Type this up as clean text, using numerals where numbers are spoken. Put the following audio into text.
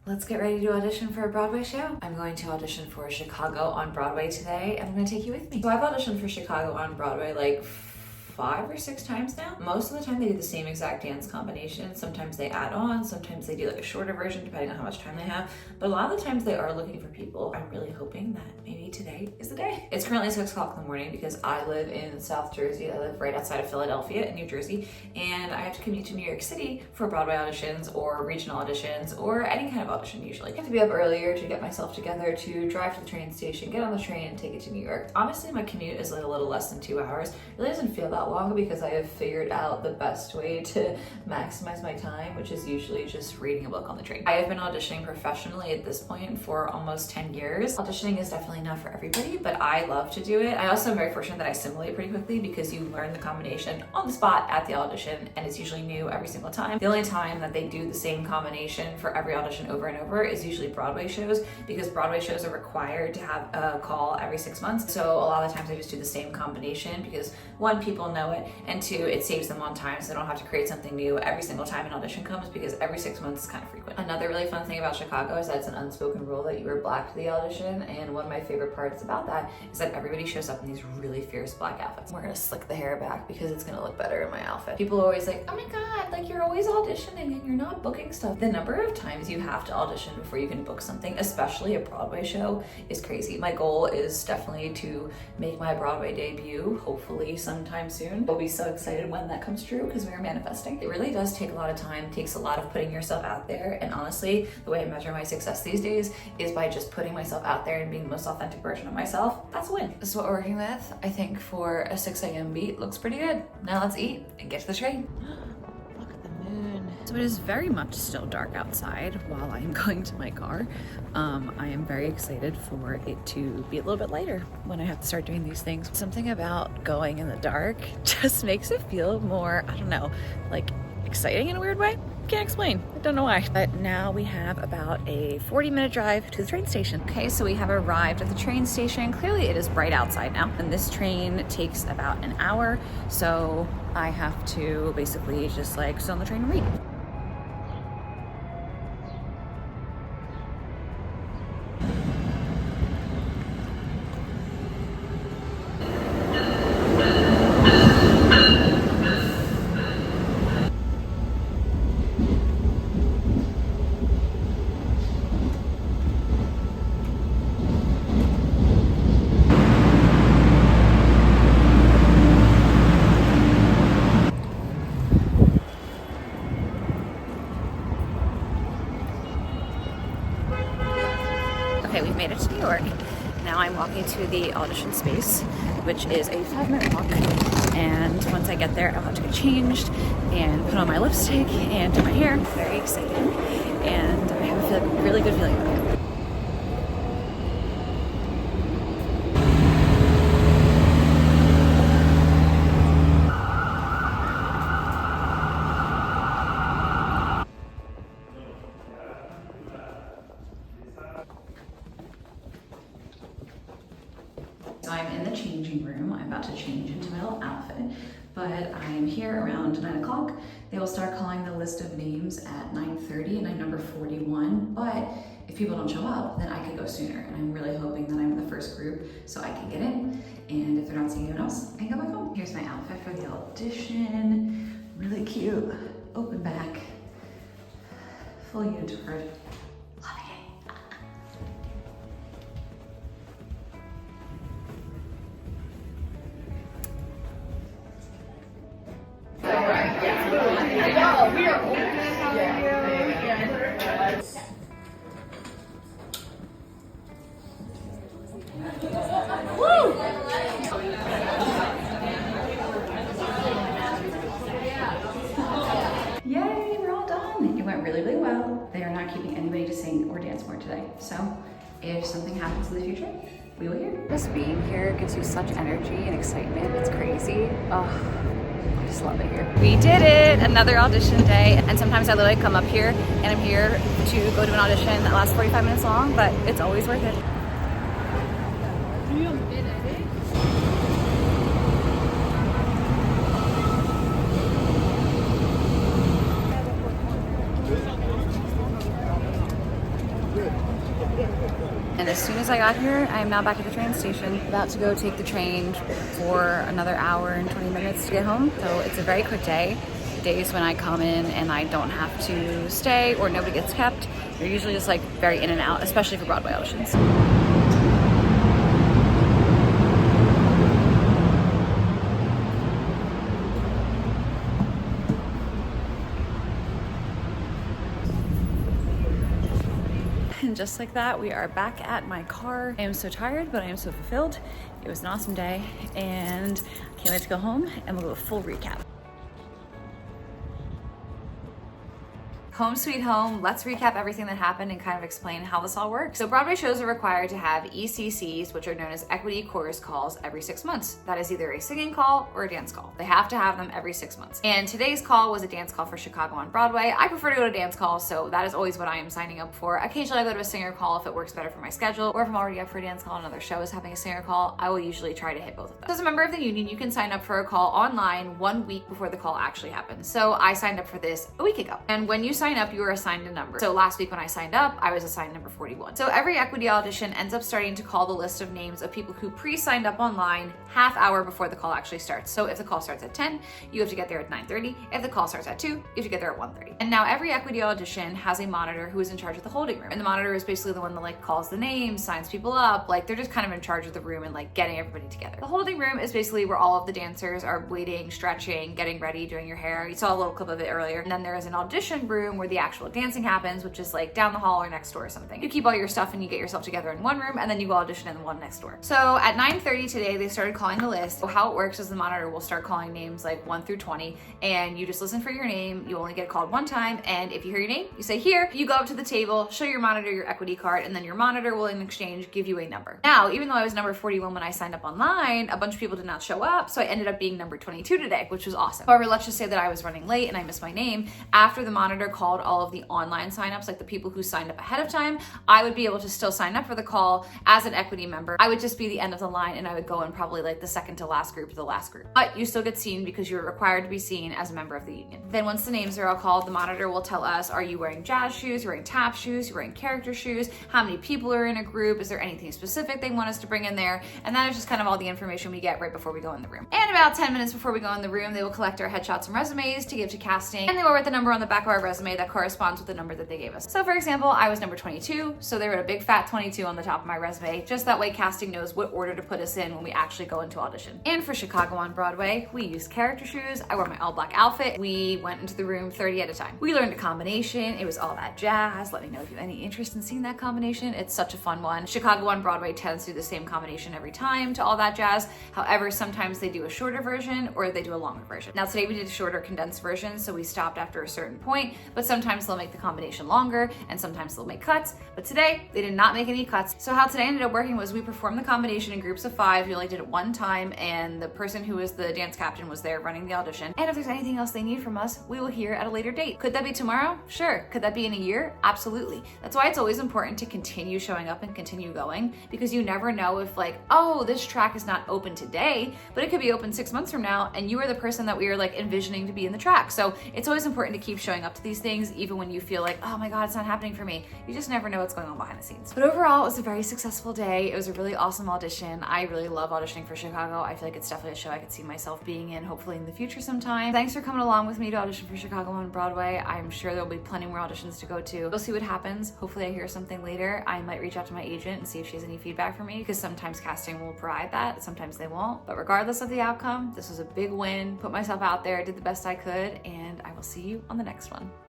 Let's get ready to audition for a Broadway show. I'm going to audition for Chicago on Broadway today, and I'm gonna take you with me. So I've auditioned for Chicago on Broadway like 5 or 6 times now. Most of the time they do the same exact dance combination. Sometimes they add on, sometimes they do like a shorter version depending on how much time they have. But a lot of the times they are looking for people. I'm really hoping that maybe today is the day. It's currently 6 o'clock in the morning because I live in South Jersey. I live right outside of Philadelphia in New Jersey, and I have to commute to New York City for Broadway auditions or regional auditions or any kind of audition usually. I have to be up earlier to get myself together, to drive to the train station, get on the train and take it to New York. Honestly, my commute is like a little less than 2 hours. It really doesn't feel that long because I have figured out the best way to maximize my time, which is usually just reading a book on the train. I have been auditioning professionally at this point for almost 10 years. Auditioning is definitely not for everybody, but I love to do it. I also am very fortunate that I assimilate pretty quickly because you learn the combination on the spot at the audition, and it's usually new every single time. The only time that they do the same combination for every audition over and over is usually Broadway shows, because Broadway shows are required to have a call every 6 months. So a lot of the times I just do the same combination because 1, people know it, and 2, it saves them on time so they don't have to create something new every single time an audition comes, because every 6 months is kind of frequent. Another really fun thing about Chicago is that it's an unspoken rule that you wear black to the audition, and one of my favorite parts about that is that everybody shows up in these really fierce black outfits. We're gonna slick the hair back because it's gonna look better in my outfit. People are always like, oh my god, like you're always auditioning and you're not booking stuff. The number of times you have to audition before you can book something, especially a Broadway show, is crazy. My goal is definitely to make my Broadway debut, hopefully sometime soon. I'll be so excited when that comes true because we are manifesting. It really does take a lot of time, it takes a lot of putting yourself out there, and honestly, the way I measure my success these days is by just putting myself out there and being the most authentic version of myself. That's a win. This is what we're working with. I think for a 6 a.m. beat, looks pretty good. Now let's eat and get to the train. Look at the moon. So it is very much still dark outside while I am going to my car. I am very excited for it to be a little bit lighter when I have to start doing these things. Something about going in the dark just makes it feel more, I don't know, like exciting in a weird way. Can't explain, I don't know why. But now we have about a 40-minute drive to the train station. Okay, so we have arrived at the train station. Clearly it is bright outside now, and this train takes about an hour, so I have to basically just like sit on the train and read. Okay, we've made it to New York. Now I'm walking to the audition space, which is a 5-minute walk. And once I get there, I'll have to get changed and put on my lipstick and do my hair. Very excited. And I have a really good feeling about it. So I'm in the changing room. I'm about to change into my little outfit, but I'm here around 9 o'clock. They will start calling the list of names at 9:30, and I'm number 41. But if people don't show up, then I could go sooner. And I'm really hoping that I'm in the first group so I can get in. And if they're not seeing anyone else, I can go back home. Here's my outfit for the audition. Really cute, open back, full unitard. Yay, we're all done. It went really, really well. They are not keeping anybody to sing or dance more today. So if something happens in the future, we will hear. Just being here gives you such energy and excitement. It's crazy. Oh, I just love it here. We did it, another audition day. And sometimes I literally come up here and I'm here to go to an audition that lasts 45 minutes long, but it's always worth it. And as soon as I got here, I am now back at the train station, about to go take the train for another hour and 20 minutes to get home. So it's a very quick day. Days when I come in and I don't have to stay or nobody gets kept. They're usually just like very in and out, especially for Broadway auditions. And just like that, we are back at my car. I am so tired, but I am so fulfilled. It was an awesome day and I can't wait to go home and we'll do a full recap. Home sweet home, let's recap everything that happened and kind of explain how this all works. So Broadway shows are required to have ECCs, which are known as equity chorus calls, every 6 months. That is either a singing call or a dance call. They have to have them every 6 months. And today's call was a dance call for Chicago on Broadway. I prefer to go to dance calls, so that is always what I am signing up for. Occasionally I go to a singer call if it works better for my schedule, or if I'm already up for a dance call and another show is having a singer call, I will usually try to hit both of them. So as a member of the union, you can sign up for a call online 1 week before the call actually happens. So I signed up for this a week ago. And when you sign up, you are assigned a number. So last week when I signed up, I was assigned number 41. So every equity audition ends up starting to call the list of names of people who pre-signed up online half hour before the call actually starts. So if the call starts at 10, you have to get there at 9:30. If the call starts at 2, you have to get there at 1:30. And now every equity audition has a monitor who is in charge of the holding room. And the monitor is basically the one that like calls the names, signs people up, like they're just kind of in charge of the room and like getting everybody together. The holding room is basically where all of the dancers are waiting, stretching, getting ready, doing your hair. You saw a little clip of it earlier. And then there is an audition room where the actual dancing happens, which is like down the hall or next door or something. You keep all your stuff and you get yourself together in one room and then you go audition in the one next door. So at 9:30 today, they started calling the list. So how it works is the monitor will start calling names like 1 through 20 and you just listen for your name. You only get called one time. And if you hear your name, you say here, you go up to the table, show your monitor your equity card, and then your monitor will in exchange give you a number. Now, even though I was number 41 when I signed up online, a bunch of people did not show up. So I ended up being number 22 today, which was awesome. However, let's just say that I was running late and I missed my name. After the monitor called all of the online signups, like the people who signed up ahead of time, I would be able to still sign up for the call as an equity member. I would just be the end of the line and I would go in probably like the second to last group to the last group. But you still get seen because you're required to be seen as a member of the union. Then once the names are all called, the monitor will tell us, are you wearing jazz shoes, you're wearing tap shoes, you're wearing character shoes, how many people are in a group, is there anything specific they want us to bring in there? And that is just kind of all the information we get right before we go in the room. And about 10 minutes before we go in the room, they will collect our headshots and resumes to give to casting, and they will write the number on the back of our resume that corresponds with the number that they gave us. So for example, I was number 22, so they wrote a big fat 22 on the top of my resume, just that way casting knows what order to put us in when we actually go into audition. And for Chicago on Broadway, we used character shoes, I wore my all black outfit, we went into the room 30 at a time. We learned a combination, it was all that jazz. Let me know if you have any interest in seeing that combination, it's such a fun one. Chicago on Broadway tends to do the same combination every time to all that jazz. However, sometimes they do a shorter version or they do a longer version. Now today we did a shorter condensed version, so we stopped after a certain point, but sometimes they'll make the combination longer and sometimes they'll make cuts, but today they did not make any cuts. So how today ended up working was we performed the combination in groups of 5. We only did it one time and the person who was the dance captain was there running the audition. And if there's anything else they need from us, we will hear at a later date. Could that be tomorrow? Sure. Could that be in a year? Absolutely. That's why it's always important to continue showing up and continue going, because you never know if like, oh, this track is not open today, but it could be open 6 months from now and you are the person that we are like envisioning to be in the track. So it's always important to keep showing up to these things even when you feel like, oh my God, it's not happening for me. You just never know what's going on behind the scenes. But overall, it was a very successful day. It was a really awesome audition. I really love auditioning for Chicago. I feel like it's definitely a show I could see myself being in, hopefully in the future sometime. Thanks for coming along with me to audition for Chicago on Broadway. I'm sure there'll be plenty more auditions to go to. We'll see what happens. Hopefully I hear something later. I might reach out to my agent and see if she has any feedback for me, because sometimes casting will provide that, sometimes they won't. But regardless of the outcome, this was a big win. Put myself out there, did the best I could, and I will see you on the next one.